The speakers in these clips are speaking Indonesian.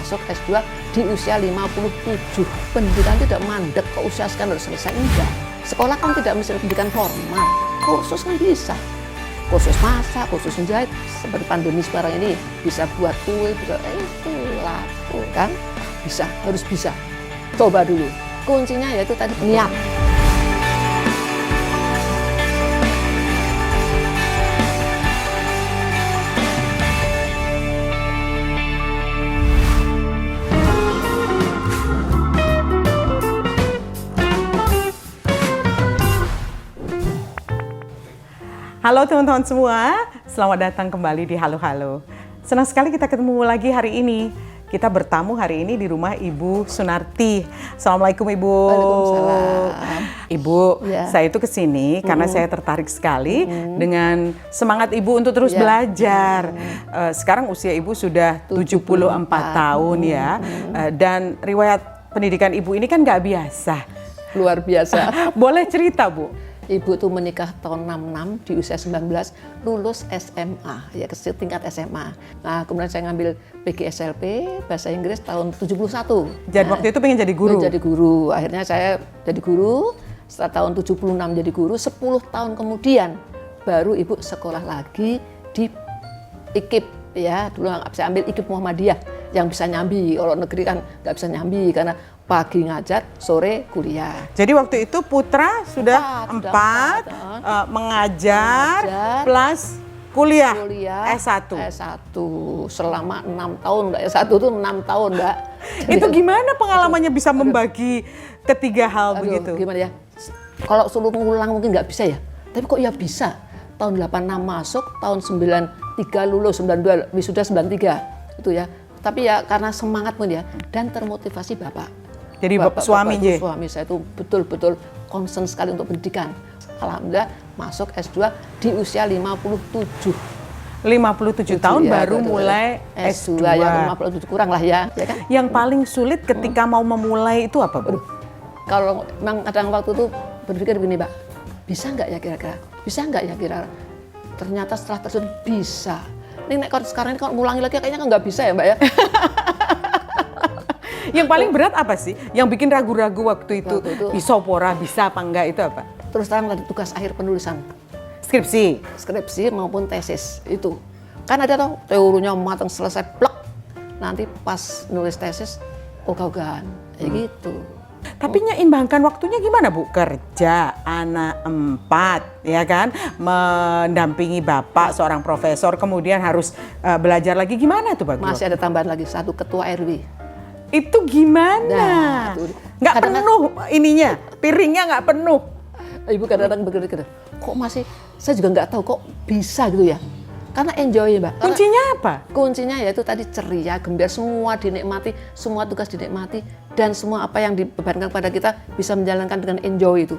masuk S2 di usia 57. Pendidikan tidak mandek ke usia sekian harus selesai, enggak. Sekolah kan tidak mesti pendidikan formal, kursus kan bisa. Kursus masak, kursus menjahit, seperti pandemi sekarang ini bisa buat kue, bisa itu laku kan, bisa, harus bisa. Coba dulu, kuncinya yaitu tadi niat. Halo teman-teman semua, selamat datang kembali di Halo Halo. Senang sekali kita ketemu lagi hari ini. Kita bertamu hari ini di rumah Ibu Sunarti. Assalamualaikum Ibu. Waalaikumsalam. Ibu, Ya. saya itu kesini karena saya tertarik sekali dengan semangat Ibu untuk terus belajar. Sekarang usia Ibu sudah 74 tahun ya. Dan riwayat pendidikan Ibu ini kan nggak biasa. Luar biasa. Boleh cerita Bu? Ibu tuh menikah tahun 66, di usia 19, lulus SMA, ya tingkat SMA. Nah, kemudian saya ngambil PGSLP, Bahasa Inggris tahun 71. Dan waktu itu pengen jadi guru? Jadi guru, akhirnya saya jadi guru, setelah tahun 76 jadi guru, 10 tahun kemudian baru Ibu sekolah lagi di IKIP, ya. Dulu saya ambil IKIP Muhammadiyah, yang bisa nyambi, kalau negeri kan nggak bisa nyambi, karena pagi ngajar, sore kuliah. Jadi waktu itu putra sudah empat, mengajar plus kuliah S1. S1 selama 6 tahun, Mbak. S1 itu 6 tahun, Mbak. Itu gimana pengalamannya bisa membagi ketiga hal begitu? Gimana ya? Kalau suruh ngulang mungkin nggak bisa ya. Tapi kok ya bisa. Tahun 86 masuk, tahun 93 lulus, 92 wisuda 93 itu ya. Tapi ya karena semangat pun ya dan termotivasi Bapak. Jadi suami saya itu betul-betul concern sekali untuk pendidikan. Alhamdulillah masuk S2 di usia 57. 57 tahun ya, baru mulai S2. Ya 57 kurang lah ya kan? Yang paling sulit ketika mau memulai itu apa, Bu? Kalau memang kadang waktu itu berpikir begini, Mbak, bisa nggak ya kira-kira? Bisa nggak ya kira-kira? Ternyata setelah terjun bisa. Ini kalau sekarang ini kalau ngulangi lagi kayaknya kan nggak bisa ya, Mbak ya. Yang paling berat apa sih? Yang bikin ragu-ragu waktu itu Pisopora bisa apa enggak itu apa? Terus terang tadi tugas akhir penulisan. Skripsi maupun tesis itu. Kan ada toh teorinya matang selesai plek. Nanti pas nulis tesis ogah-ogahan kayak gitu. Tapi nyeimbangkan waktunya gimana Bu? Kerja, anak 4, ya kan? Mendampingi Bapak, seorang profesor, kemudian harus belajar lagi. Gimana tuh Pak? Masih ada tambahan lagi, 1 ketua RW. Itu gimana? Nggak penuh ininya, piringnya nggak penuh. Ibu kadang-kadang berpikir, kok masih, saya juga nggak tahu kok bisa gitu ya. Karena enjoy Mbak. Kuncinya apa? Kuncinya yaitu tadi ceria, gembira, semua dinikmati, semua tugas dinikmati, dan semua apa yang dibebankan pada kita bisa menjalankan dengan enjoy itu.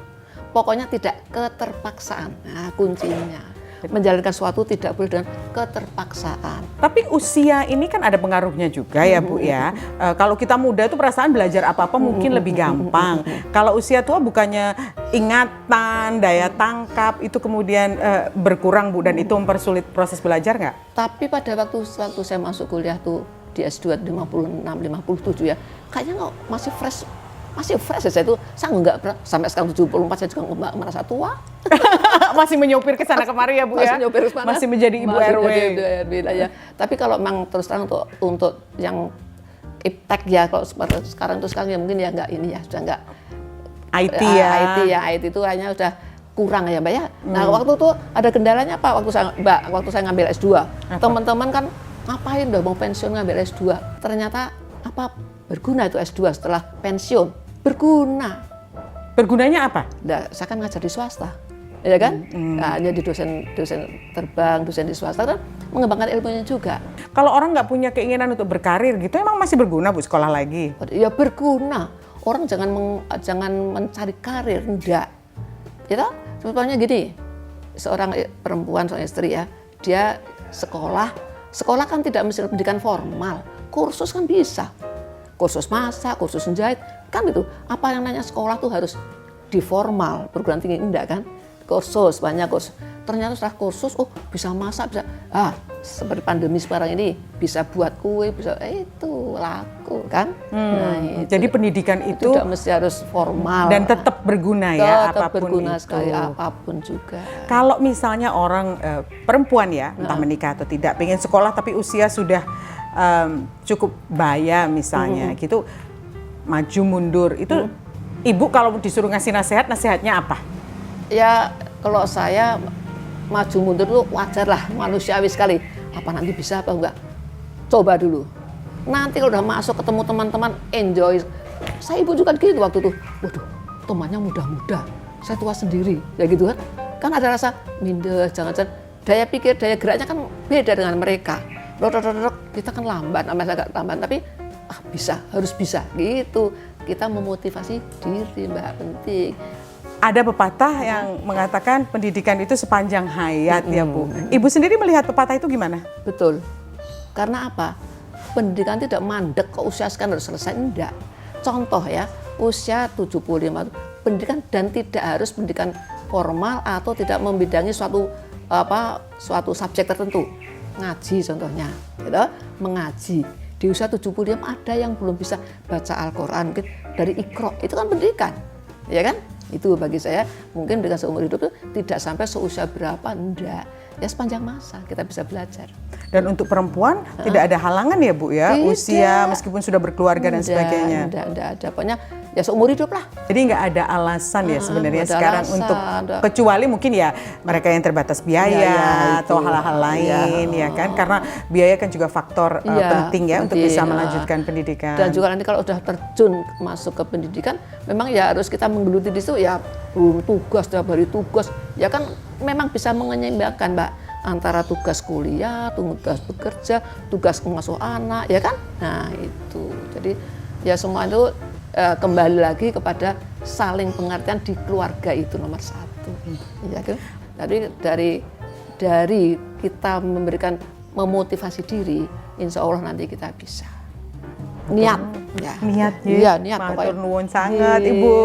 Pokoknya tidak keterpaksaan. Nah kuncinya. Menjalankan sesuatu tidak boleh dengan keterpaksaan. Tapi usia ini kan ada pengaruhnya juga ya Bu ya. Kalau kita muda itu perasaan belajar apa-apa mungkin lebih gampang. Kalau usia tua bukannya ingatan, daya tangkap itu kemudian berkurang Bu, dan itu mempersulit proses belajar nggak? Tapi pada waktu saya masuk kuliah tuh di S2 56, 57 ya, kayaknya kok masih fresh ya saya itu. Saya nggak sampai sekarang 74 saya juga nggak merasa tua. Masih menyopir ke sana kemari ya Bu ya. Masih menjadi ibu RW. Ya. Tapi kalau memang terus terang untuk yang iptek ya, kalau sekarang ya mungkin ya nggak ini ya, sudah nggak IT IT itu hanya udah kurang ya Mbak ya. Nah waktu itu ada kendalanya apa waktu saya ngambil S2. Teman-teman kan ngapain udah mau pensiun ngambil S2. Ternyata apa berguna itu S2 setelah pensiun. Bergunanya apa? Nah, saya kan ngajar di swasta, ya kan? Nah, jadi dosen terbang, dosen di swasta kan mengembangkan ilmunya juga. Kalau orang nggak punya keinginan untuk berkarir gitu, emang masih berguna Bu sekolah lagi? Ya berguna. Orang jangan mencari karir, enggak. Ya, contohnya gini, seorang perempuan, seorang istri ya, dia sekolah kan tidak mesti pendidikan formal, kursus kan bisa. Kursus masak, kursus menjahit, kan itu. Apa yang namanya sekolah tuh harus di formal, perguruan tinggi enggak kan? Kursus, banyak kursus. ternyata setelah kursus, oh bisa masak, bisa, seperti pandemi sekarang ini, bisa buat kue, bisa, itu laku kan. Nah, itu. Jadi pendidikan itu tidak mesti harus formal. dan tetap berguna ya, tetap apapun berguna itu. sekali, apapun juga. Kalau misalnya orang perempuan ya, entah menikah atau tidak, pengen sekolah tapi usia sudah cukup baya misalnya, gitu, maju mundur, itu ibu kalau disuruh ngasih nasihat, nasihatnya apa? Ya kalau saya maju mundur itu wajar lah, manusiawi sekali. Apa nanti bisa apa enggak? Coba dulu. Nanti kalau udah masuk ketemu teman-teman, enjoy. Saya ibu juga gitu waktu itu. Waduh, temannya muda-muda. Saya tua sendiri, ya gitu kan. Kan ada rasa minder, jangan-jangan daya pikir, daya geraknya kan beda dengan mereka. Kita kan lambat, agak lambat, tapi bisa, harus bisa gitu. Kita memotivasi diri, Mbak, penting. Ada pepatah yang mengatakan pendidikan itu sepanjang hayat ya Bu. Ibu sendiri melihat pepatah itu gimana? Betul. Karena apa? Pendidikan tidak mandek kok usia sekian harus selesai, enggak. Contoh ya, usia 75 pendidikan dan tidak harus pendidikan formal atau tidak membidangi suatu subjek tertentu. Ngaji contohnya, gitu, mengaji. Di usia 75 ada yang belum bisa baca Al-Qur'an, mungkin dari Iqra, itu kan pendidikan. Ya kan? Itu bagi saya mungkin dengan seumur hidup itu tidak sampai seusia berapa, enggak. Ya sepanjang masa kita bisa belajar. Dan untuk perempuan tidak ada halangan ya Bu ya, Tidak. usia meskipun sudah berkeluarga dan sebagainya. Enggak ada. Pokoknya ya seumur hidup lah. Jadi nggak ada alasan ya sebenarnya nggak ada sekarang alasan, untuk nggak. kecuali mungkin ya mereka yang terbatas biaya Biaya atau itu. hal-hal lain ya kan, karena biaya kan juga faktor Iya, penting ya untuk penting, bisa melanjutkan pendidikan. Dan juga nanti kalau udah terjun masuk ke pendidikan, memang ya harus kita menggeluti di situ ya, tugas tiap hari tugas. Ya kan memang bisa menyeimbangkan Mbak antara tugas kuliah, tugas bekerja, tugas mengasuh anak, ya kan? Nah itu, jadi ya semua itu kembali lagi kepada saling pengertian di keluarga itu nomor satu. Ya kan? Jadi dari kita memberikan memotivasi diri, insya Allah nanti kita bisa. Niat, Niat ya, ya, niat matur nuwun sangat Ibu.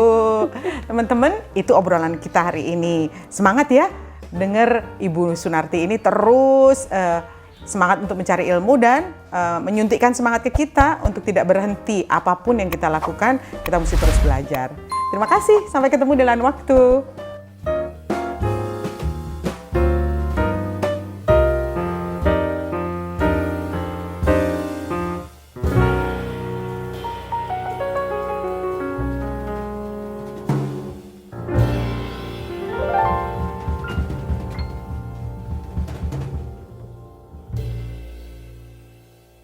Teman-teman, itu obrolan kita hari ini. Semangat ya, dengar Ibu Sunarti ini terus semangat untuk mencari ilmu dan menyuntikkan semangat ke kita untuk tidak berhenti. Apapun yang kita lakukan, kita mesti terus belajar. Terima kasih, sampai ketemu di lain waktu.